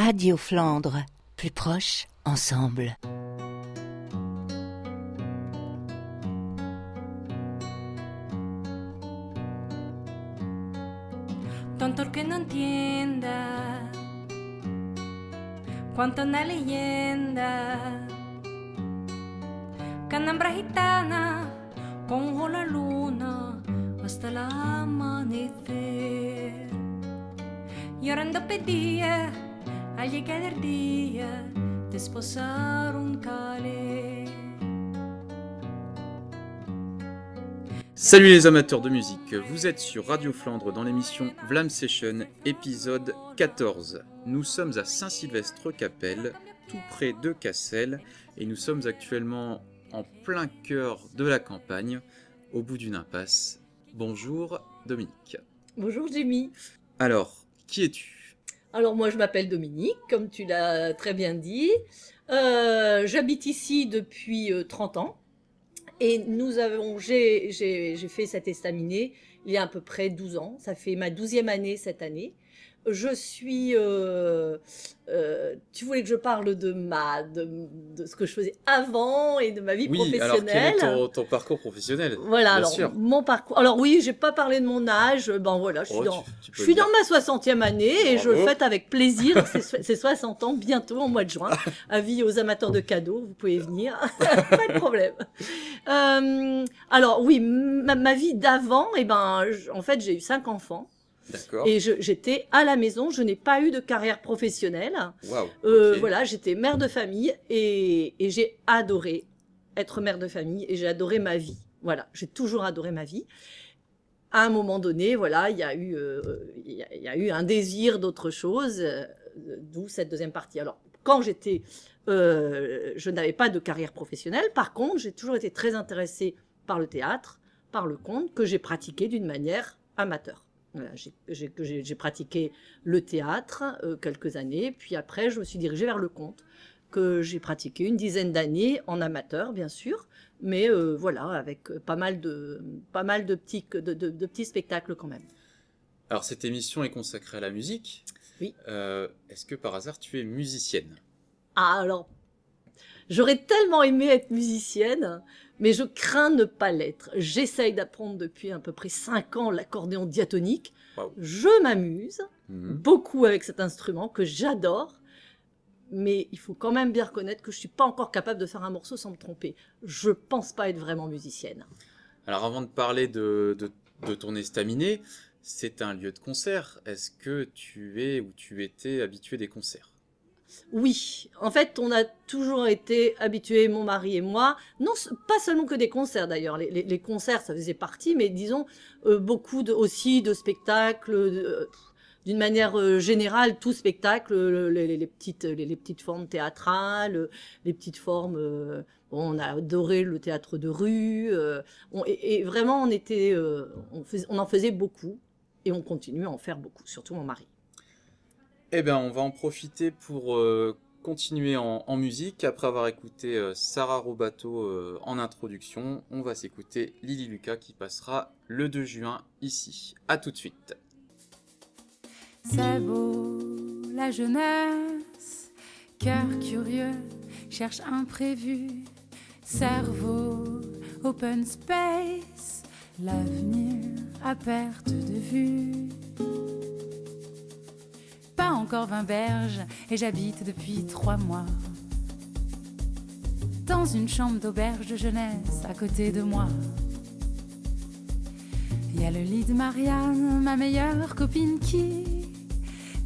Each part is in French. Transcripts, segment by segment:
Radio Flandre, plus proche, ensemble. Tonto que no entienda cuánto una leyenda Canambra gitana con la luna hasta el amanecer llorando pedía al llegar el día de esposar un calé. Salut les amateurs de musique, vous êtes sur Radio Flandre dans l'émission Vlam Session, épisode 14. Nous sommes à Saint-Sylvestre-Capelle, tout près de Cassel, et nous sommes actuellement en plein cœur de la campagne, au bout d'une impasse. Bonjour Dominique. Bonjour Jimmy. Alors, qui es-tu ? Alors moi je m'appelle Dominique, comme tu l'as très bien dit. J'habite ici depuis 30 ans. Et j'ai fait cet estaminet il y a à peu près 12 ans. Ça fait ma 12e année cette année. Je suis... tu voulais que je parle de ce que je faisais avant et de ma vie professionnelle. Oui, alors quel est ton parcours professionnel ? Voilà, bien alors sûr. mon parcours... Alors oui, j'ai pas parlé de mon âge. Ben voilà, je suis dans ma 60e année et je le fête avec plaisir. C'est 60 ans bientôt, en mois de juin. Avis aux amateurs de cadeaux, vous pouvez venir. Pas de problème. Alors oui, ma vie d'avant, en fait, j'ai eu 5 enfants. D'accord. Et j'étais à la maison, je n'ai pas eu de carrière professionnelle. Waouh. Okay. Voilà, j'étais mère de famille et j'ai adoré être mère de famille et j'ai adoré ma vie. Voilà, j'ai toujours adoré ma vie. À un moment donné, voilà, il y a eu un désir d'autre chose, d'où cette deuxième partie. Alors, quand je n'avais pas de carrière professionnelle. Par contre, j'ai toujours été très intéressée par le théâtre, par le conte, que j'ai pratiqué d'une manière amateur. Voilà, j'ai pratiqué le théâtre quelques années, puis après je me suis dirigée vers le conte, que j'ai pratiqué une dizaine d'années en amateur bien sûr, mais voilà, avec pas mal de petits spectacles quand même. Alors cette émission est consacrée à la musique. Oui. Est-ce que par hasard tu es musicienne ? Ah alors, j'aurais tellement aimé être musicienne, mais je crains ne pas l'être. J'essaye d'apprendre depuis à peu près 5 ans l'accordéon diatonique. Wow. Je m'amuse beaucoup avec cet instrument que j'adore, mais il faut quand même bien reconnaître que je ne suis pas encore capable de faire un morceau sans me tromper. Je ne pense pas être vraiment musicienne. Alors avant de parler de ton estaminet, c'est un lieu de concert. Est-ce que tu étais habitué des concerts ? Oui, en fait, on a toujours été habitués, mon mari et moi, non, pas seulement que des concerts d'ailleurs, les concerts ça faisait partie, mais disons beaucoup aussi de spectacles, d'une manière générale, tout spectacle, les petites formes théâtrales, les petites formes, on a adoré le théâtre de rue, et vraiment on en faisait beaucoup, et on continue à en faire beaucoup, surtout mon mari. Eh bien, on va en profiter pour continuer en musique. Après avoir écouté Sarah Robato en introduction, on va s'écouter Lily Lucas qui passera le 2 juin ici. À tout de suite. C'est beau, la jeunesse, cœur curieux, cherche imprévu, cerveau, open space, l'avenir à perte de vue. Pas encore 20 berges et j'habite depuis 3 mois dans une chambre d'auberge de jeunesse à côté de moi. Il y a le lit de Marianne, ma meilleure copine qui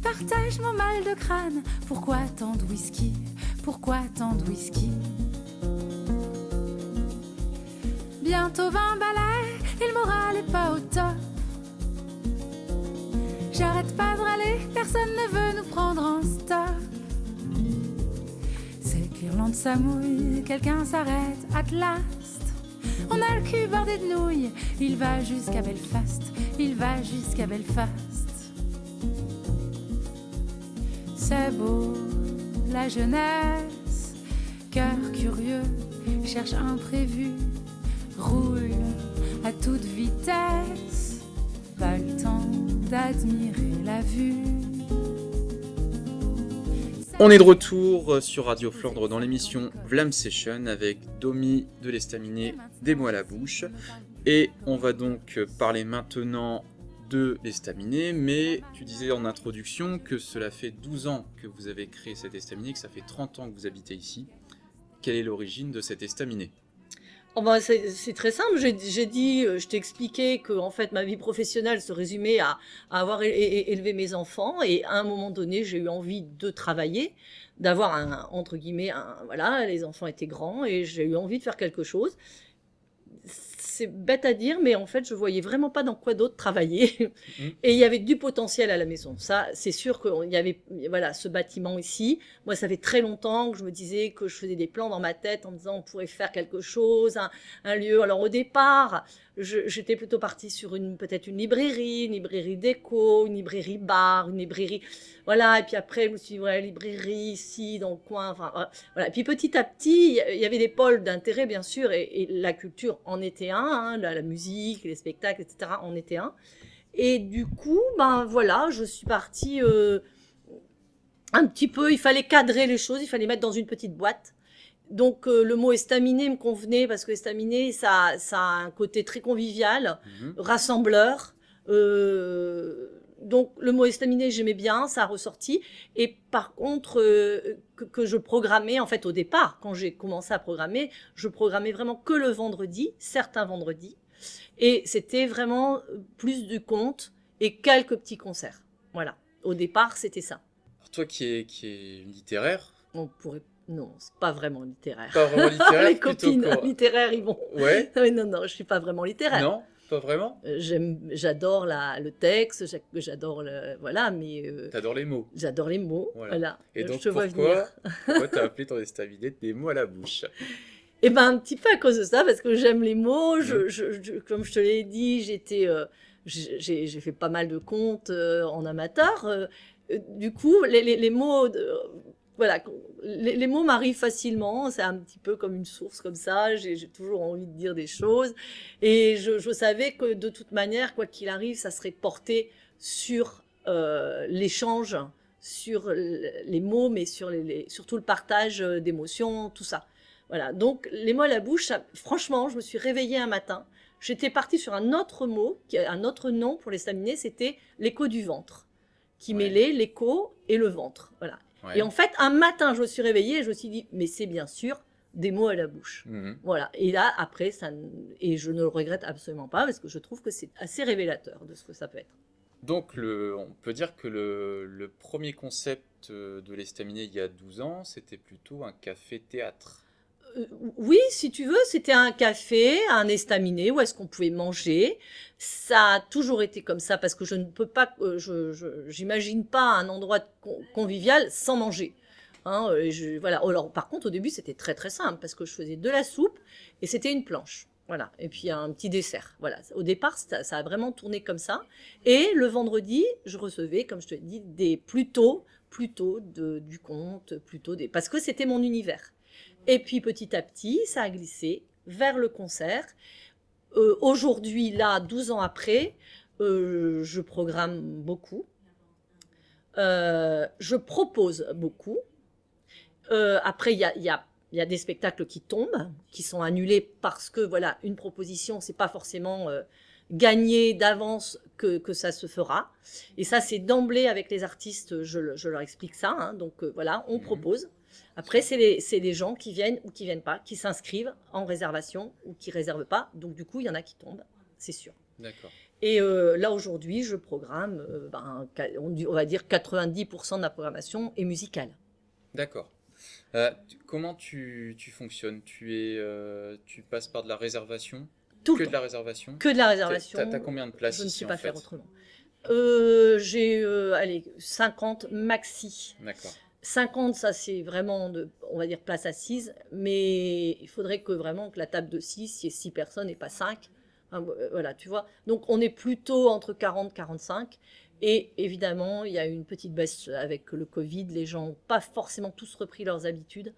partage mon mal de crâne. Pourquoi tant de whisky ? Pourquoi tant de whisky ? Bientôt 20 balais et le moral est pas au top. J'arrête pas de râler, personne ne veut nous prendre en stop. C'est que l'Irlande s'amouille, quelqu'un s'arrête at last. On a le cul bordé de nouilles, il va jusqu'à Belfast, il va jusqu'à Belfast. C'est beau, la jeunesse, cœur curieux, cherche imprévu, roule à toute vitesse, pas le temps d'admirer la vue. On est de retour sur Radio Flandre dans l'émission Vlam Session avec Domi de l'Estaminet, des mots à la bouche. Et on va donc parler maintenant de l'Estaminet, mais tu disais en introduction que cela fait 12 ans que vous avez créé cet Estaminet, que ça fait 30 ans que vous habitez ici. Quelle est l'origine de cet Estaminet ? Oh ben c'est très simple, je t'ai expliqué que en fait ma vie professionnelle se résumait à avoir élevé mes enfants et à un moment donné j'ai eu envie de travailler, d'avoir entre guillemets, voilà, les enfants étaient grands et j'ai eu envie de faire quelque chose. C'est bête à dire, mais en fait, je voyais vraiment pas dans quoi d'autre travailler. Et il y avait du potentiel à la maison. Ça, c'est sûr qu'il y avait, voilà, ce bâtiment ici. Moi, ça fait très longtemps que je me disais que je faisais des plans dans ma tête en me disant on pourrait faire quelque chose, un lieu. Alors, au départ, j'étais plutôt partie sur peut-être une librairie déco, une librairie bar, une librairie, voilà. Et puis après, je me suis dit, voilà, librairie ici, dans le coin, enfin, voilà. Et puis petit à petit, il y avait des pôles d'intérêt, bien sûr, et la culture en était un, hein, la musique, les spectacles, etc., en était un. Et du coup, ben voilà, je suis partie un petit peu, il fallait cadrer les choses, il fallait mettre dans une petite boîte. Donc le mot estaminet me convenait parce que estaminet, ça a un côté très convivial, rassembleur. Donc le mot estaminet, j'aimais bien, ça a ressorti. Et par contre, que je programmais, en fait au départ, quand j'ai commencé à programmer, je programmais vraiment que le vendredi, certains vendredis. Et c'était vraiment plus du conte et quelques petits concerts. Voilà, au départ, c'était ça. Alors toi qui est littéraire... On pourrait... Non, c'est pas vraiment littéraire. Pas vraiment littéraire. Les copines littéraires, ils vont. Ouais. Non, je suis pas vraiment littéraire. Non, pas vraiment. J'adore le texte, j'adore voilà, mais. T'adores les mots. J'adore les mots, voilà. Et donc je pourquoi t'as appelé ton estaminet des mots à la bouche? Eh ben un petit peu à cause de ça, parce que j'aime les mots. Comme je te l'ai dit, j'ai fait pas mal de contes en amateur. Du coup, les mots. Voilà, les mots m'arrivent facilement, c'est un petit peu comme une source comme ça, j'ai toujours envie de dire des choses. Et je savais que de toute manière, quoi qu'il arrive, ça serait porté sur l'échange, sur les mots, mais surtout le partage d'émotions, tout ça. Voilà, donc les mots à la bouche, franchement, je me suis réveillée un matin, j'étais partie sur un autre mot, un autre nom pour l'estaminet, c'était l'écho du ventre, qui mêlait l'écho et le ventre, voilà. Ouais. Et en fait, un matin, je me suis réveillée et je me suis dit, mais c'est bien sûr des mots à la bouche. Voilà. Et là, après, et je ne le regrette absolument pas parce que je trouve que c'est assez révélateur de ce que ça peut être. Donc, on peut dire que le premier concept de l'estaminet il y a 12 ans, c'était plutôt un café-théâtre. Oui, si tu veux, c'était un café, un estaminet où est-ce qu'on pouvait manger. Ça a toujours été comme ça parce que je ne peux pas, j'imagine pas un endroit convivial sans manger. Hein, voilà. Alors, par contre, au début, c'était très très simple parce que je faisais de la soupe et c'était une planche. Voilà. Et puis un petit dessert. Voilà. Au départ, ça a vraiment tourné comme ça. Et le vendredi, je recevais, comme je te l'ai dit, plutôt du conte, parce que c'était mon univers. Et puis petit à petit, ça a glissé vers le concert. Aujourd'hui, là, 12 ans après, je programme beaucoup. Je propose beaucoup. Après, il y a des spectacles qui tombent, qui sont annulés parce que, voilà, une proposition, c'est pas forcément gagné d'avance que ça se fera. Et ça, c'est d'emblée avec les artistes, je leur explique ça. Hein, donc, voilà, on propose. Après, c'est les gens qui viennent ou qui viennent pas, qui s'inscrivent en réservation ou qui réservent pas. Donc, du coup, il y en a qui tombent, c'est sûr. D'accord. Et là, aujourd'hui, je programme, on va dire 90% de ma programmation est musicale. D'accord. Comment tu fonctionnes? Tu passes par de la réservation? Que de la réservation? Que de la réservation. T'as combien de places ici, Je ne sais pas faire autrement. J'ai 50 maxi. D'accord. 50, ça c'est vraiment, on va dire, place assise, mais il faudrait que vraiment que la table de 6, il y ait 6 personnes et pas 5. Enfin, voilà, tu vois. Donc on est plutôt entre 40 et 45. Et évidemment, il y a eu une petite baisse avec le Covid. Les gens n'ont pas forcément tous repris leurs habitudes.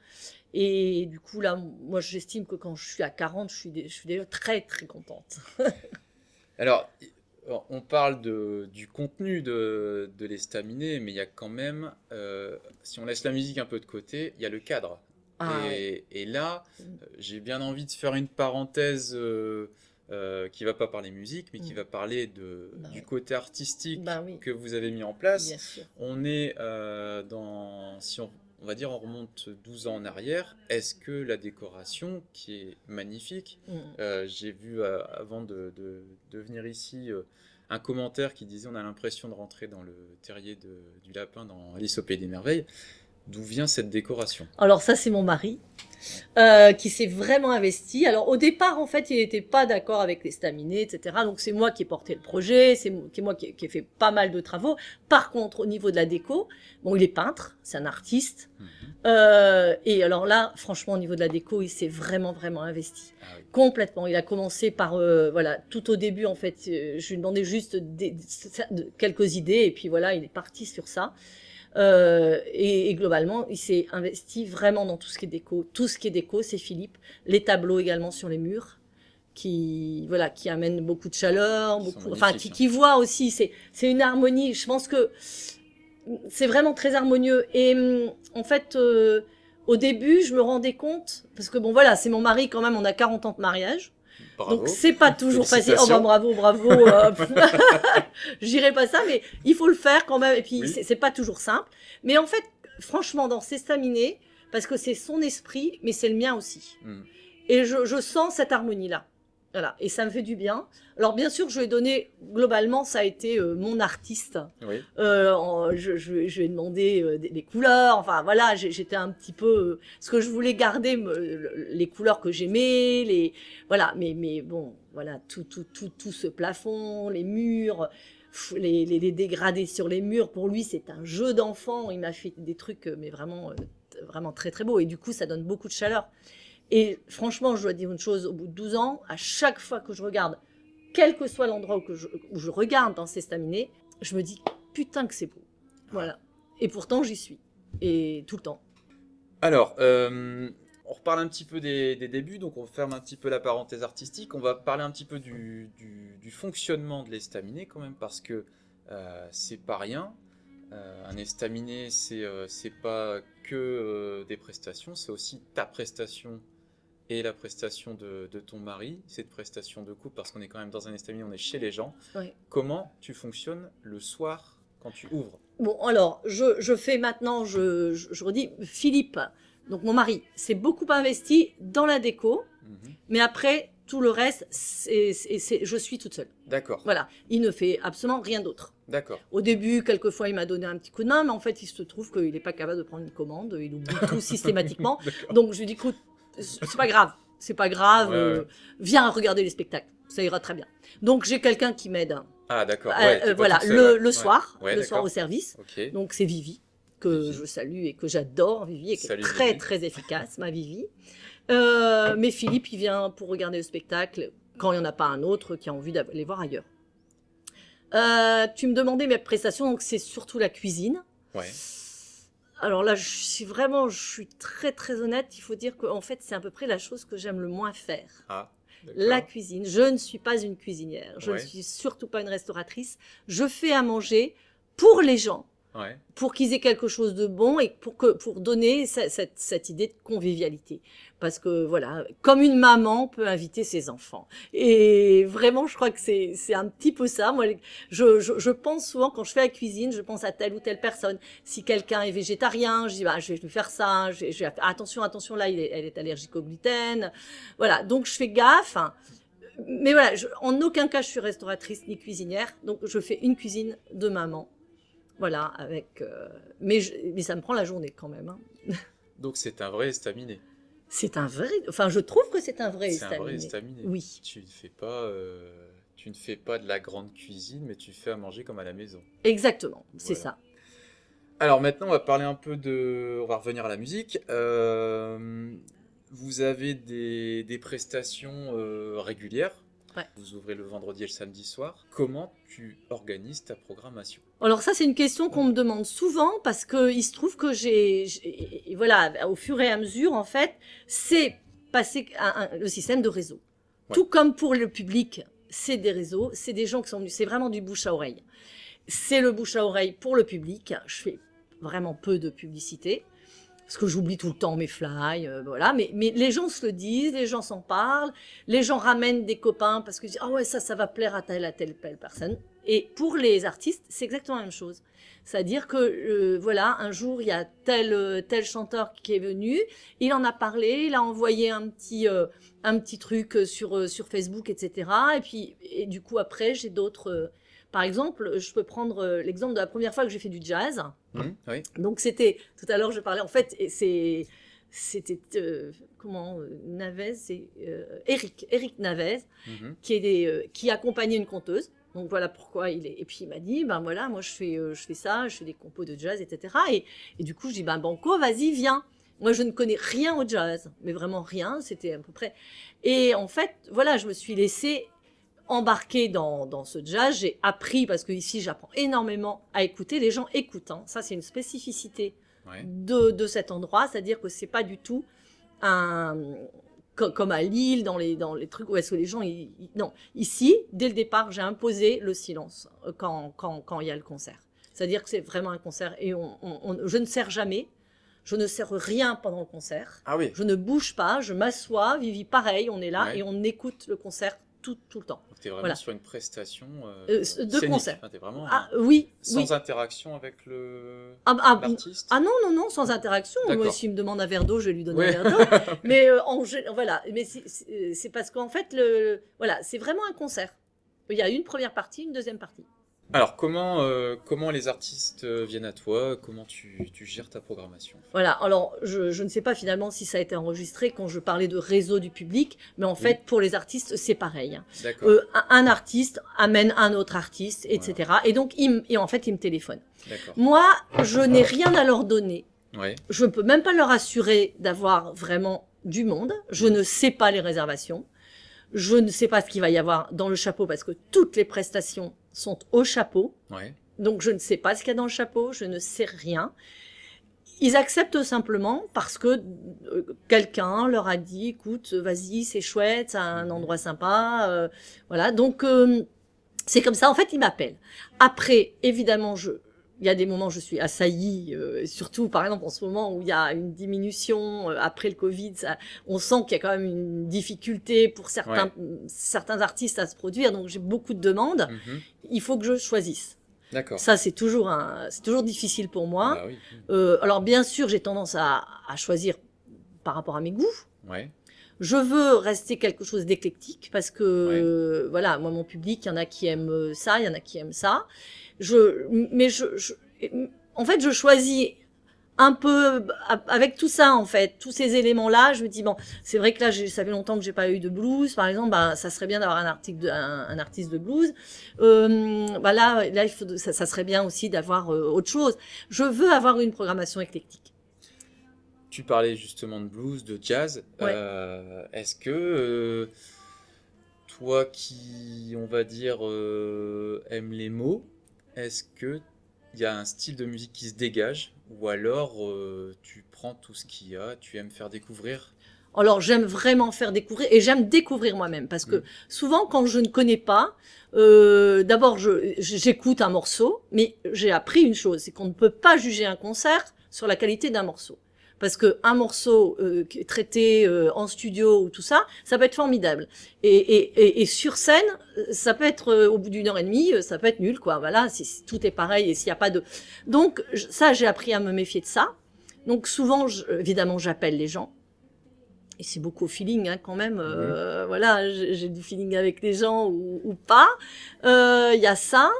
Et du coup, là, moi, j'estime que quand je suis à 40, je suis déjà très, très contente. Alors, on parle du contenu de l'estaminet, mais il y a quand même, si on laisse la musique un peu de côté, il y a le cadre. Et là, j'ai bien envie de faire une parenthèse qui ne va pas parler musique, mais qui va parler du côté artistique que vous avez mis en place. Bien sûr. On est si on va dire, on remonte 12 ans en arrière. Est-ce que la décoration, qui est magnifique, j'ai vu avant de venir ici un commentaire qui disait on a l'impression de rentrer dans le terrier du lapin dans Alice au Pays des Merveilles. D'où vient cette décoration? Alors ça, c'est mon mari qui s'est vraiment investi. Alors au départ, en fait, il n'était pas d'accord avec l'estaminet, etc. Donc c'est moi qui ai porté le projet, c'est moi qui ai fait pas mal de travaux. Par contre, au niveau de la déco, bon, il est peintre, c'est un artiste. Et alors là, franchement, au niveau de la déco, il s'est vraiment, vraiment investi. Complètement. Il a commencé par, voilà, tout au début, en fait, je lui demandais juste quelques idées, et puis voilà, il est parti sur ça. Et globalement, il s'est investi vraiment dans tout ce qui est déco. Tout ce qui est déco, c'est Philippe. Les tableaux également sur les murs, qui amènent beaucoup de chaleur, qui voient aussi. C'est une harmonie. Je pense que c'est vraiment très harmonieux. Et en fait, au début, je me rendais compte, parce que bon, voilà, c'est mon mari quand même. On a 40 ans de mariage. Bravo. Donc c'est pas toujours facile. Oh bah bravo. Je dirais pas ça, mais il faut le faire quand même. Et puis c'est pas toujours simple. Mais en fait, franchement, dans s'estaminet, parce que c'est son esprit, mais c'est le mien aussi. Et je sens cette harmonie-là. Voilà. Et ça me fait du bien. Alors bien sûr, je lui ai donné, globalement, ça a été mon artiste. Je lui ai demandé des couleurs. Enfin voilà, j'étais un petit peu... ce que je voulais garder, les couleurs que j'aimais, voilà. Mais bon, voilà, tout ce plafond, les murs, les dégradés sur les murs, pour lui, c'est un jeu d'enfant. Il m'a fait des trucs, mais vraiment, vraiment très très beaux. Et du coup, ça donne beaucoup de chaleur. Et franchement, je dois dire une chose, au bout de 12 ans, à chaque fois que je regarde, quel que soit l'endroit où je regarde dans ces estaminets, je me dis, putain que c'est beau. Voilà. Et pourtant, j'y suis. Et tout le temps. Alors, on reparle un petit peu des débuts, donc on ferme un petit peu la parenthèse artistique. On va parler un petit peu du fonctionnement de l'estaminet quand même, parce que c'est pas rien. Un estaminet, c'est pas que des prestations, c'est aussi ta prestation et la prestation de ton mari, cette prestation de couple, parce qu'on est quand même dans un estaminet, on est chez les gens. Comment tu fonctionnes le soir quand tu ouvres? Bon, alors, je fais maintenant, je redis, Philippe, donc mon mari, s'est beaucoup investi dans la déco, mais après, tout le reste, je suis toute seule. D'accord. Voilà, il ne fait absolument rien d'autre. D'accord. Au début, quelquefois, il m'a donné un petit coup de main, mais en fait, il se trouve qu'il n'est pas capable de prendre une commande, il oublie tout systématiquement. Donc, je lui dis, écoute, c'est pas grave, viens regarder les spectacles, ça ira très bien. Donc, j'ai quelqu'un qui m'aide. Ah, d'accord. Voilà, le soir au service. Okay. Donc, c'est Vivi, que je salue et que j'adore, Vivi, et qui est très, Vivi. Très efficace, ma Vivi. Mais Philippe, il vient pour regarder le spectacle quand il n'y en a pas un autre qui a envie d'aller voir ailleurs. Tu me demandais mes prestations, donc c'est surtout la cuisine. Alors là, je suis très très honnête. Il faut dire qu'en fait, c'est à peu près la chose que j'aime le moins faire. La cuisine. Je ne suis pas une cuisinière. Je ne suis surtout pas une restauratrice. Je fais à manger pour les gens. Pour qu'ils aient quelque chose de bon et pour donner cette idée de convivialité. Parce que voilà, comme une maman peut inviter ses enfants. Et vraiment, je crois que c'est un petit peu ça. Moi, je pense souvent, quand je fais la cuisine, je pense à telle ou telle personne. Si quelqu'un est végétarien, je dis, je vais lui faire ça. Attention, là, elle est allergique au gluten. Voilà, donc je fais gaffe. Mais voilà, en aucun cas, je suis restauratrice ni cuisinière. Donc, je fais une cuisine de maman. Voilà, mais ça me prend la journée quand même. Donc c'est un vrai estaminet. C'est un vrai... Enfin, je trouve que c'est un vrai estaminet. C'est un vrai estaminet. Oui. Tu ne fais pas de la grande cuisine, mais tu fais à manger comme à la maison. Exactement, c'est ça. Alors maintenant, on va parler un peu on va revenir à la musique. Vous avez des prestations régulières. Vous ouvrez le vendredi et le samedi soir. Comment tu organises ta programmation? Alors ça, c'est une question qu'on me demande souvent parce qu'il se trouve que voilà, au fur et à mesure, en fait, c'est passé le système de réseau. Tout comme pour le public, c'est des réseaux, c'est des gens qui sont venus, c'est vraiment du bouche à oreille. C'est le bouche à oreille pour le public. Je fais vraiment peu de publicité, parce que j'oublie tout le temps mes fly, voilà. Mais les gens se le disent, les gens s'en parlent, les gens ramènent des copains parce que disent ah ouais ça va plaire à telle personne. Et pour les artistes, c'est exactement la même chose. C'est-à-dire que voilà, un jour il y a tel chanteur qui est venu, il en a parlé, il a envoyé un petit truc sur Facebook, etc. Et du coup après j'ai d'autres. Par exemple, je peux prendre l'exemple de la première fois que j'ai fait du jazz. Oui. Donc c'était tout à l'heure je parlais en fait c'était Navez, c'est Eric Navez qui accompagnait une conteuse. Donc voilà pourquoi et puis il m'a dit ben voilà moi je fais ça, je fais des compos de jazz, etc. Et du coup je dis ben Banco vas-y viens. Moi je ne connais rien au jazz, mais vraiment rien, c'était à peu près. Et en fait voilà je me suis laissée embarquer dans ce jazz, j'ai appris parce que ici j'apprends énormément à écouter. Les gens écoutent, hein. Ça c'est une spécificité de cet endroit, c'est-à-dire que c'est pas du tout comme à Lille dans les trucs où est-ce que les gens non, ici dès le départ j'ai imposé le silence quand il y a le concert. C'est-à-dire que c'est vraiment un concert et je ne sers jamais. Je ne sers rien pendant le concert. Ah oui. Je ne bouge pas, je m'assois, Vivi pareil, on est là et on écoute le concert tout le temps. Tu es vraiment sur une prestation de concert. Enfin, t'es vraiment sans interaction avec l'artiste. Ah non, sans interaction. Moi, s'il me demande un verre d'eau, je vais lui donner un verre d'eau. Mais voilà. Mais c'est parce qu'en fait, c'est vraiment un concert. Il y a une première partie, une deuxième partie. Alors, comment les artistes viennent à toi? Comment tu gères ta programmation? Voilà, alors je ne sais pas finalement si ça a été enregistré quand je parlais de réseau du public, mais en fait, pour les artistes, c'est pareil. D'accord. Un artiste amène un autre artiste, etc. Voilà. Et donc, en fait, il me téléphone. D'accord. Moi, je n'ai rien à leur donner. Ouais. Je ne peux même pas leur assurer d'avoir vraiment du monde. Je ne sais pas les réservations. Je ne sais pas ce qu'il va y avoir dans le chapeau parce que toutes les prestations sont au chapeau. Ouais. Donc, je ne sais pas ce qu'il y a dans le chapeau. Je ne sais rien. Ils acceptent simplement parce que quelqu'un leur a dit, écoute, vas-y, c'est chouette, c'est un endroit sympa. Voilà. Donc, c'est comme ça. En fait, ils m'appellent. Après, évidemment, il y a des moments où je suis assaillie, surtout par exemple en ce moment où il y a une diminution après le Covid, on sent qu'il y a quand même une difficulté pour certains artistes à se produire, donc j'ai beaucoup de demandes. Il faut que je choisisse. D'accord. Ça c'est toujours difficile pour moi. Bah oui. Alors bien sûr j'ai tendance à choisir par rapport à mes goûts. Ouais. Je veux rester quelque chose d'éclectique parce que voilà, moi mon public, il y en a qui aiment ça, il y en a qui aiment ça. En fait, je choisis un peu avec tout ça, en fait, tous ces éléments-là. Je me dis bon, c'est vrai que là, ça fait longtemps que j'ai pas eu de blues, par exemple. Bah, ça serait bien d'avoir un artiste de blues. Là, ça serait bien aussi d'avoir autre chose. Je veux avoir une programmation éclectique. Tu parlais justement de blues, de jazz. Ouais. Est-ce que toi qui, on va dire, aime les mots, est-ce qu'il y a un style de musique qui se dégage ou alors tu prends tout ce qu'il y a, tu aimes faire découvrir? Alors, j'aime vraiment faire découvrir et j'aime découvrir moi-même parce que souvent, quand je ne connais pas, d'abord, j'écoute un morceau, mais j'ai appris une chose, c'est qu'on ne peut pas juger un concert sur la qualité d'un morceau. Parce que un morceau traité en studio ou tout ça, ça peut être formidable. Et sur scène, ça peut être au bout d'une heure et demie, ça peut être nul, quoi. Voilà, si tout est pareil et s'il n'y a pas de. Donc ça, j'ai appris à me méfier de ça. Donc souvent, évidemment, j'appelle les gens. Et c'est beaucoup au feeling, hein, quand même. Voilà, j'ai du feeling avec les gens ou pas. Il y a ça.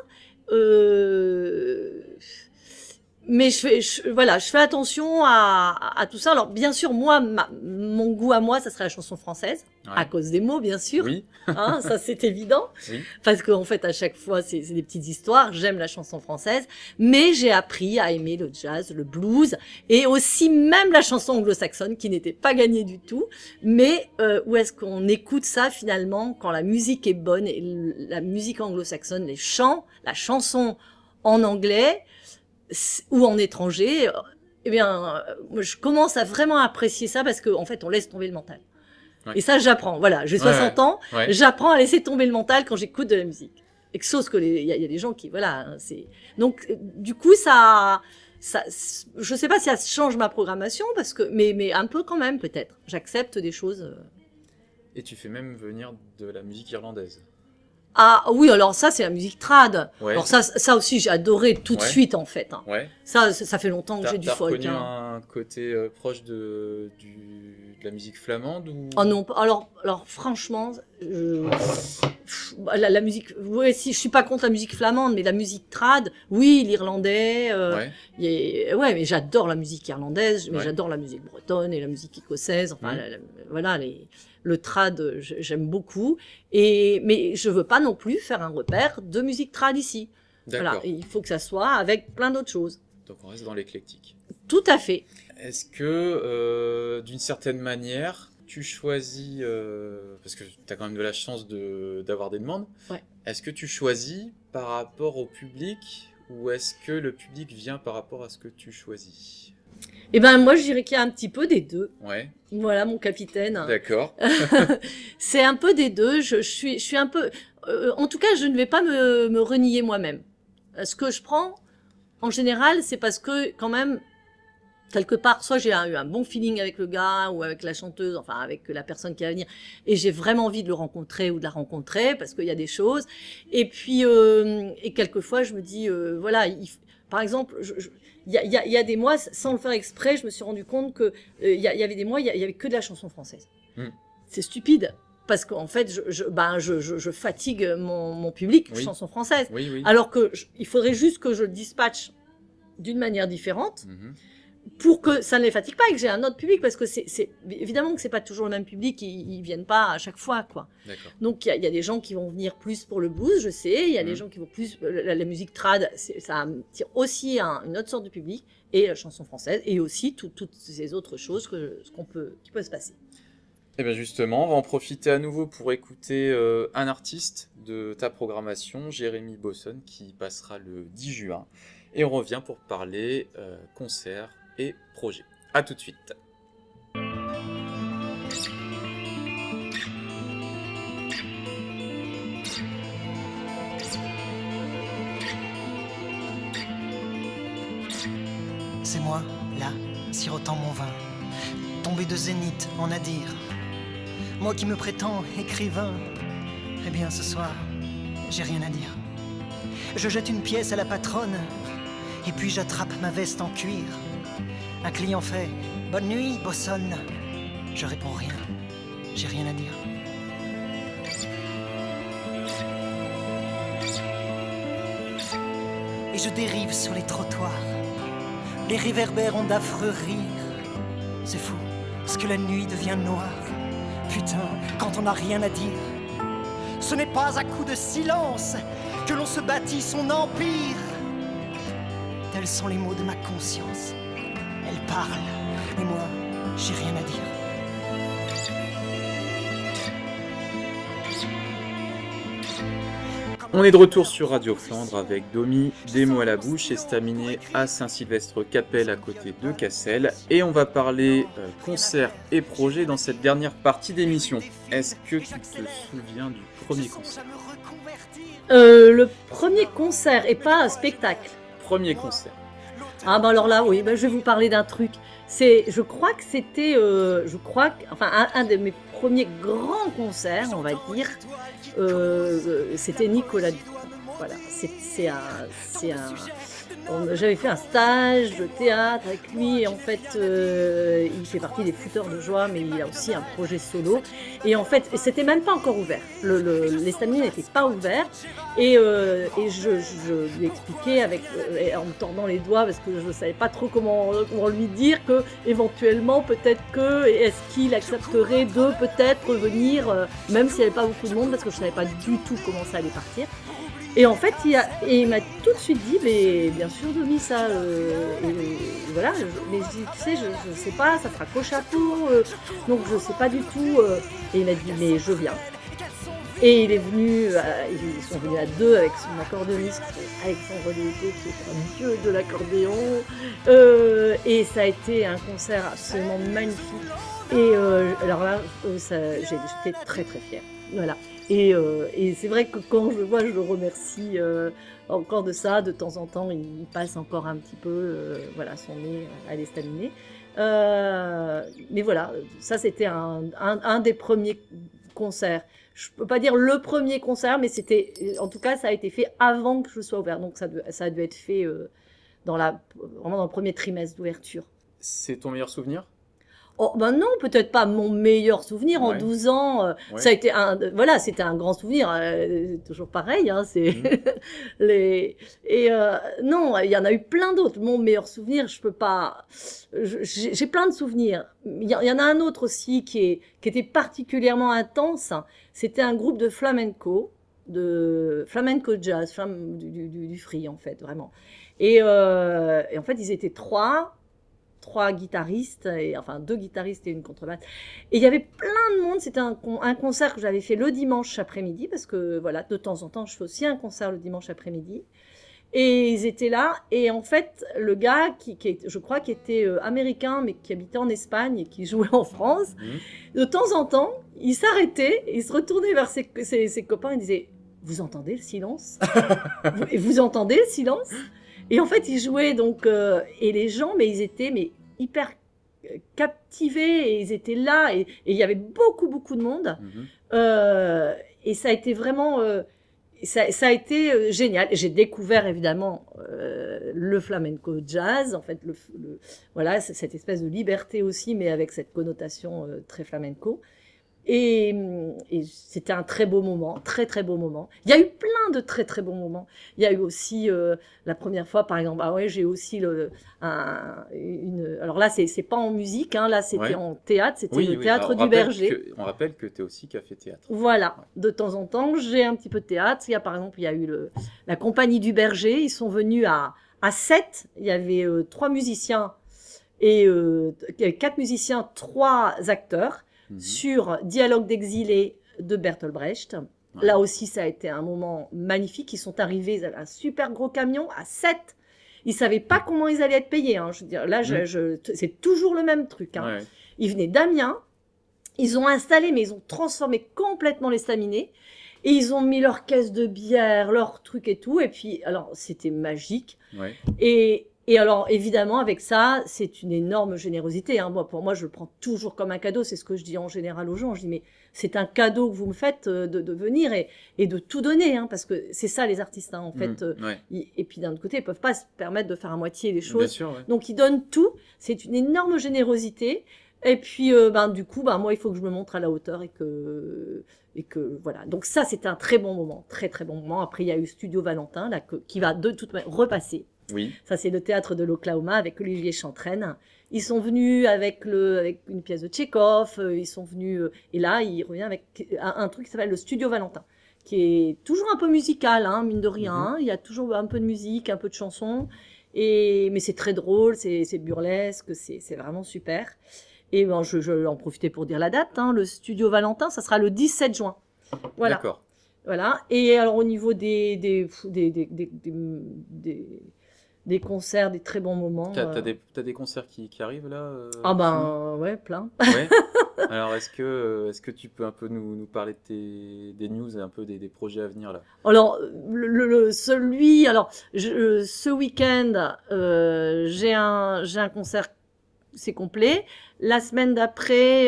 Mais je fais attention à tout ça. Alors, bien sûr, moi, mon goût à moi, ça serait la chanson française. Ouais. À cause des mots, bien sûr. Oui. Hein, ça, c'est évident. Oui. Parce qu'en fait, à chaque fois, c'est des petites histoires. J'aime la chanson française. Mais j'ai appris à aimer le jazz, le blues. Et aussi même la chanson anglo-saxonne, qui n'était pas gagnée du tout. Mais où est-ce qu'on écoute ça, finalement, quand la musique est bonne. Et la musique anglo-saxonne, les chants, la chanson en anglais ou en étranger, eh bien, je commence à vraiment apprécier ça parce qu'en fait, on laisse tomber le mental. Ouais. Et ça, j'apprends. Voilà, j'ai 60 ans, Ouais. j'apprends à laisser tomber le mental quand j'écoute de la musique. Et chose que il y a des gens qui, voilà, hein, c'est. Donc, du coup, je sais pas si ça change ma programmation parce que, mais un peu quand même peut-être. J'accepte des choses. Et tu fais même venir de la musique irlandaise. Ah oui, alors ça, c'est la musique trad. Ouais. Alors ça aussi, j'ai adoré tout de Ouais. suite en fait. Hein. Ouais. Ça fait longtemps que j'ai du T'as folk. reconnu Hein. un côté proche de la musique flamande ou... Oh non, alors franchement, la musique, ouais, si je suis pas contre la musique flamande, mais la musique trad, oui, l'irlandais, Ouais. ouais, mais j'adore la musique irlandaise, mais Ouais. j'adore la musique bretonne et la musique écossaise, enfin, voilà, le trad, j'aime beaucoup, mais je veux pas non plus faire un repère de musique trad ici. D'accord. Voilà, il faut que ça soit avec plein d'autres choses. Donc on reste dans l'éclectique. Tout à fait. Est-ce que, d'une certaine manière, tu choisis, parce que tu as quand même de la chance d'avoir des demandes, Ouais. est-ce que tu choisis par rapport au public ou est-ce que le public vient par rapport à ce que tu choisis? Eh ben moi, je dirais qu'il y a un petit peu des deux. Ouais, Voilà, mon capitaine. d'accord. C'est un peu des deux. Je suis un peu. En tout cas, je ne vais pas me renier moi-même. Ce que je prends, en général, c'est parce que quand même, quelque part, soit j'ai eu un bon feeling avec le gars ou avec la chanteuse, enfin avec la personne qui va venir, et j'ai vraiment envie de le rencontrer ou de la rencontrer parce qu'il y a des choses. Et puis, et quelquefois, je me dis, voilà, par exemple, il y a des mois, sans le faire exprès, je me suis rendu compte que il y avait des mois, il y avait que de la chanson française. C'est stupide. Parce qu'en fait, je fatigue mon public Oui. chanson française. Oui, oui. Alors que il faudrait juste que je le dispatche d'une manière différente Mhm. pour que ça ne les fatigue pas et que j'ai un autre public. Parce que c'est évidemment que c'est pas toujours le même public, ils viennent pas à chaque fois, quoi. D'accord. Donc il y a des gens qui vont venir plus pour le blues, je sais. Il y a des gens qui vont plus la musique trad, ça attire aussi une autre sorte de public et la chanson française et aussi toutes ces autres choses qui peuvent se passer. Et bien justement, on va en profiter à nouveau pour écouter un artiste de ta programmation, Jérémy Bosson, qui passera le 10 juin. Et on revient pour parler concerts et projets. A tout de suite. C'est moi, là, sirotant mon vin, tombé de zénith en Nadir. Moi qui me prétends écrivain, eh bien ce soir, j'ai rien à dire. Je jette une pièce à la patronne, et puis j'attrape ma veste en cuir. Un client fait « Bonne nuit, Bosson ». Je réponds rien, j'ai rien à dire. Et je dérive sur les trottoirs. Les réverbères ont d'affreux rires. C'est fou, ce que la nuit devient noire. Putain, quand on n'a rien à dire. Ce n'est pas à coup de silence que l'on se bâtit son empire. Tels sont les mots de ma conscience. Elle parle, et moi, j'ai rien à dire. On est de retour sur Radio Flandre avec Domi, des mots à la bouche et Staminé à Saint-Sylvestre-Capelle à côté de Cassel. Et on va parler concerts et projets dans cette dernière partie d'émission. Est-ce que tu te souviens du premier concert ? Le premier concert et pas un spectacle. Premier concert. Ah ben alors là, oui, ben je vais vous parler d'un truc. Je crois que c'était, un de mes premiers grands concerts, on va dire, c'était Nicolas Dupont. Voilà, j'avais fait un stage de théâtre avec lui et en fait, il fait partie des Fouteurs de joie, mais il a aussi un projet solo. Et en fait, c'était même pas encore ouvert. Les Staminés n'étaient pas ouverts et je lui expliquais en me tordant les doigts parce que je ne savais pas trop comment lui dire que éventuellement peut-être est-ce qu'il accepterait de peut-être venir, même s'il n'y avait pas beaucoup de monde parce que je ne savais pas du tout comment ça allait partir. Et en fait, il m'a tout de suite dit, mais bien sûr, Domi, ça, voilà, mais je dis, tu sais, je sais pas, ça sera qu'au château, donc je sais pas du tout. Et il m'a dit, mais je viens. Et il est venu, ils sont venus à 2 avec son accordéoniste Alexandre Léoto, qui est un dieu de l'accordéon. Et ça a été un concert absolument magnifique. Et alors là, j'étais très très fière. Voilà. Et c'est vrai que quand je le vois, je le remercie encore de ça. De temps en temps, il passe encore un petit peu voilà, son nez à l'estaminet. Mais voilà, ça c'était un des premiers concerts. Je peux pas dire le premier concert, mais c'était, en tout cas, ça a été fait avant que je sois ouverte. Donc ça a dû être fait vraiment dans le premier trimestre d'ouverture. C'est ton meilleur souvenir? Oh, ben non, peut-être pas mon meilleur souvenir en Ouais. 12 ans. Ouais. Ça a été voilà, c'était un grand souvenir. Toujours pareil, hein, c'est non, il y en a eu plein d'autres. Mon meilleur souvenir, je peux pas. J'ai plein de souvenirs. Il y en a un autre aussi qui était particulièrement intense. C'était un groupe de flamenco jazz, du free en fait, vraiment. Et en fait, ils étaient trois guitaristes, enfin 2 guitaristes et une contrebasse. Et il y avait plein de monde. C'était un concert que j'avais fait le dimanche après-midi, parce que voilà, de temps en temps, je fais aussi un concert le dimanche après-midi. Et ils étaient là. Et en fait, le gars, je crois, qui était américain, mais qui habitait en Espagne et qui jouait en France, de temps en temps, il s'arrêtait, il se retournait vers ses copains et disait « Vous entendez le silence vous entendez le silence ?» Et en fait, ils jouaient donc, et les gens, mais ils étaient hyper captivés, et ils étaient là, et il y avait beaucoup, beaucoup de monde. Et ça a été vraiment, ça a été génial. J'ai découvert évidemment le flamenco jazz, en fait, voilà, cette espèce de liberté aussi, mais avec cette connotation très flamenco. Et c'était un très beau moment, très très beau moment. Il y a eu plein de très très bons moments. Il y a eu aussi la première fois, par exemple, j'ai aussi alors là c'est pas en musique, hein, là c'était en théâtre, c'était le théâtre du Berger. On rappelle que tu es aussi café-théâtre. Voilà, de temps en temps j'ai un petit peu de théâtre. Par exemple, il y a eu la compagnie du Berger, ils sont venus à 7, il y avait 3 musiciens et 4 musiciens, 3 acteurs. Sur Dialogue d'exilés de Bertolt Brecht. Ouais. Là aussi, ça a été un moment magnifique. Ils sont arrivés, ils avaient un super gros camion à 7. Ils ne savaient pas comment ils allaient être payés. Hein. Je veux dire, là, c'est toujours le même truc. Hein. Ouais. Ils venaient d'Amiens. Ils ont installé, mais ils ont transformé complètement l'estaminet. Et ils ont mis leur caisse de bière, leur truc et tout. Et puis, alors, c'était magique. Ouais. Et alors, évidemment, avec ça, c'est une énorme générosité. Hein. Pour moi, je le prends toujours comme un cadeau. C'est ce que je dis en général aux gens. Je dis, mais c'est un cadeau que vous me faites de venir et de tout donner. Hein, parce que c'est ça, les artistes. Hein, en fait. Et puis, d'un autre côté, ils ne peuvent pas se permettre de faire à moitié les choses. Bien sûr, ouais. Donc, ils donnent tout. C'est une énorme générosité. Et puis, du coup, moi, il faut que je me montre à la hauteur et que voilà. Donc, ça, c'était un très bon moment. Très, très bon moment. Après, il y a eu Studio Valentin, là, qui va de toute manière repasser. Oui. Ça, c'est le théâtre de l'Oklahoma avec Olivier Chantraine. Ils sont venus avec une pièce de Tchekhov. Ils sont venus, et là, il revient avec un truc qui s'appelle le Studio Valentin, qui est toujours un peu musical, hein, mine de rien. Hein. Il y a toujours un peu de musique, un peu de chansons. Mais c'est très drôle, c'est burlesque, c'est vraiment super. Et je vais en profiter pour dire la date. Hein. Le Studio Valentin, ça sera le 17 juin. Voilà. D'accord. Voilà. Et alors, au niveau des concerts, des très bons moments. T'as des concerts qui arrivent là ouais, plein. Ouais. Alors, est-ce que tu peux un peu nous parler de des news et un peu des projets à venir là? Alors, ce week-end, j'ai un concert, c'est complet. La semaine d'après,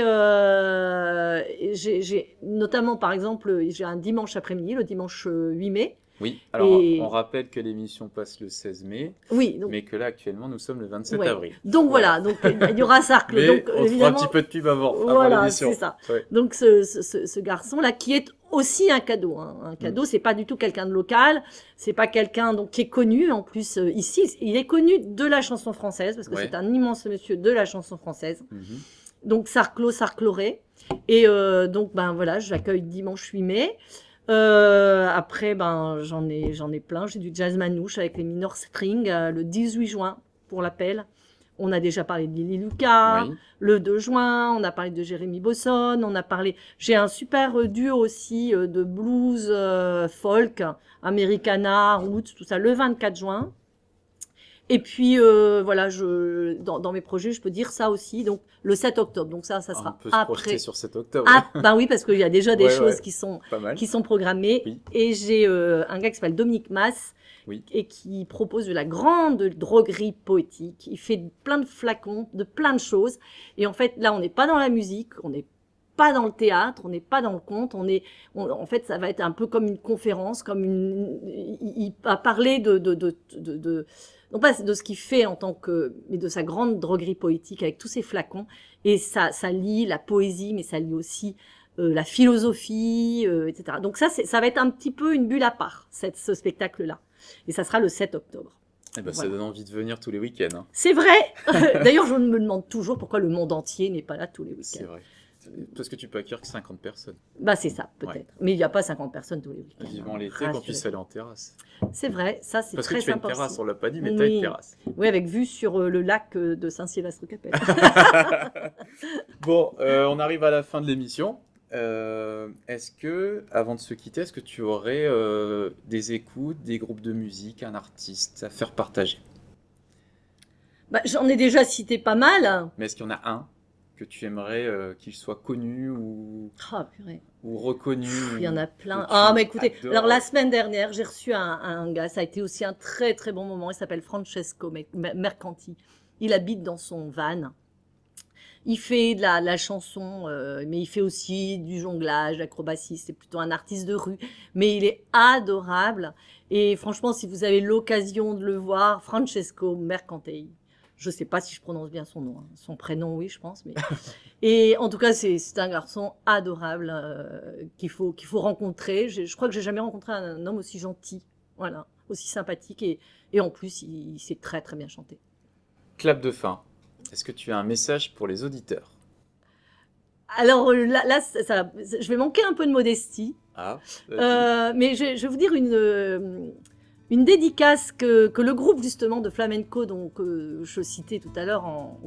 j'ai notamment, par exemple, j'ai un dimanche après-midi, le dimanche 8 mai. Oui, alors on rappelle que l'émission passe le 16 mai, oui, donc, mais que là actuellement nous sommes le 27 avril. Donc voilà, donc il y aura Sarcle. Mais donc, on fera un petit peu de pub avant l'émission. C'est ça. Ouais. Donc ce garçon-là qui est aussi un cadeau. Hein. Un cadeau, c'est pas du tout quelqu'un de local, c'est pas quelqu'un donc qui est connu en plus ici. Il est connu de la chanson française parce que c'est un immense monsieur de la chanson française. Donc Sarcloré. Et donc voilà, je l'accueille dimanche 8 mai. Après, j'en ai plein. J'ai du jazz manouche avec les minor strings le 18 juin pour l'appel. On a déjà parlé de Lily Lucas, Oui. le 2 juin, on a parlé de Jérémy Bosson, j'ai un super duo aussi de blues, folk, Americana, roots, tout ça, le 24 juin. Et puis, voilà, dans mes projets, je peux dire ça aussi, donc le 7 octobre. Donc ça On sera peut se après. projeter sur cet octobre. Ah, ben oui, parce qu'il y a déjà des Ouais, choses ouais. Pas mal. qui sont programmées. Oui. Et j'ai un gars qui s'appelle Dominique Mass Oui. et qui propose de la grande droguerie poétique. Il fait plein de flacons, de plein de choses. Et en fait, là, on n'est pas dans la musique, on n'est pas dans le théâtre, on n'est pas dans le conte. En fait, ça va être un peu comme une conférence, il va parler non pas de ce qu'il fait mais de sa grande droguerie poétique avec tous ses flacons. Et ça lie la poésie, mais ça lie aussi la philosophie, etc. Donc ça va être un petit peu une bulle à part, ce spectacle-là. Et ça sera le 7 octobre. Eh ben, ça Voilà. donne envie de venir tous les week-ends. Hein. C'est vrai. D'ailleurs, je me demande toujours pourquoi le monde entier n'est pas là tous les C'est week-ends. vrai. Parce que tu peux accueillir que 50 personnes. Bah c'est ça, peut-être. Ouais. Mais il n'y a pas 50 personnes tous les week-ends. Vivement hein. l'été, qu'on Rassurez-vous. puisse aller en terrasse. C'est vrai, ça c'est Parce que très tu as une sympa terrasse, aussi. on l'a pas dit, mais tu as une Oui. terrasse. Oui, avec vue sur le lac de Saint-Sylvestre-Capelle. Bon, on arrive à la fin de l'émission. Est-ce que, avant de se quitter, est-ce que tu aurais des écoutes, des groupes de musique, un artiste à faire partager? Bah, j'en ai déjà cité pas mal. Mais est-ce qu'il y en a un que tu aimerais qu'il soit connu ou Ah, purée. reconnu? Il y en a plein. que tu Ah, mais écoutez, adores. alors la semaine dernière, j'ai reçu un gars, ça a été aussi un très très bon moment. Il s'appelle Francesco Mercanti. Il habite dans son van. Il fait de la chanson, mais il fait aussi du jonglage, l'acrobatie. C'est plutôt un artiste de rue, mais il est adorable. Et franchement, si vous avez l'occasion de le voir, Francesco Mercanti. Je sais pas si je prononce bien son nom, hein. Son prénom, oui, je pense. Mais... Et en tout cas, c'est un garçon adorable qu'il faut rencontrer. Je crois que j'ai jamais rencontré un homme aussi gentil, voilà, aussi sympathique et en plus, il sait très très bien chanter. Clap de fin. Est-ce que tu as un message pour les auditeurs? Alors là, je vais manquer un peu de modestie, Ah, vas-y. mais je vais vous dire une dédicace que le groupe justement de flamenco, donc je citais tout à l'heure en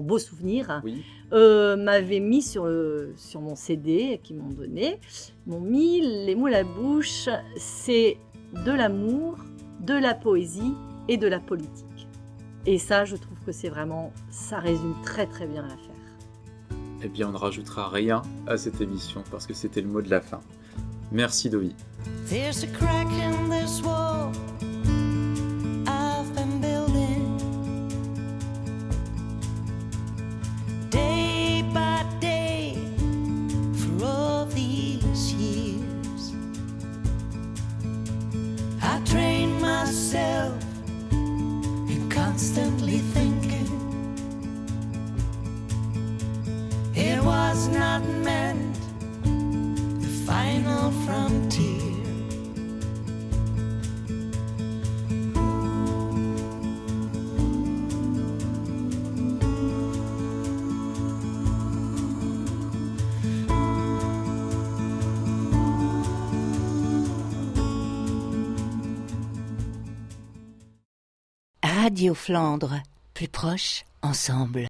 beau souvenir, Oui. m'avait mis sur mon CD qu'ils m'ont donné. Ils m'ont mis les mots à la bouche. C'est de l'amour, de la poésie et de la politique. Et ça, je trouve que ça résume très très bien l'affaire. Eh bien, on ne rajoutera rien à cette émission parce que c'était le mot de la fin. Merci, Dovi. There's a crack in this wall I've been building day by day for all these years. I train myself in constantly thinking it was not meant the final frontier. Radio Flandre, plus proche, ensemble.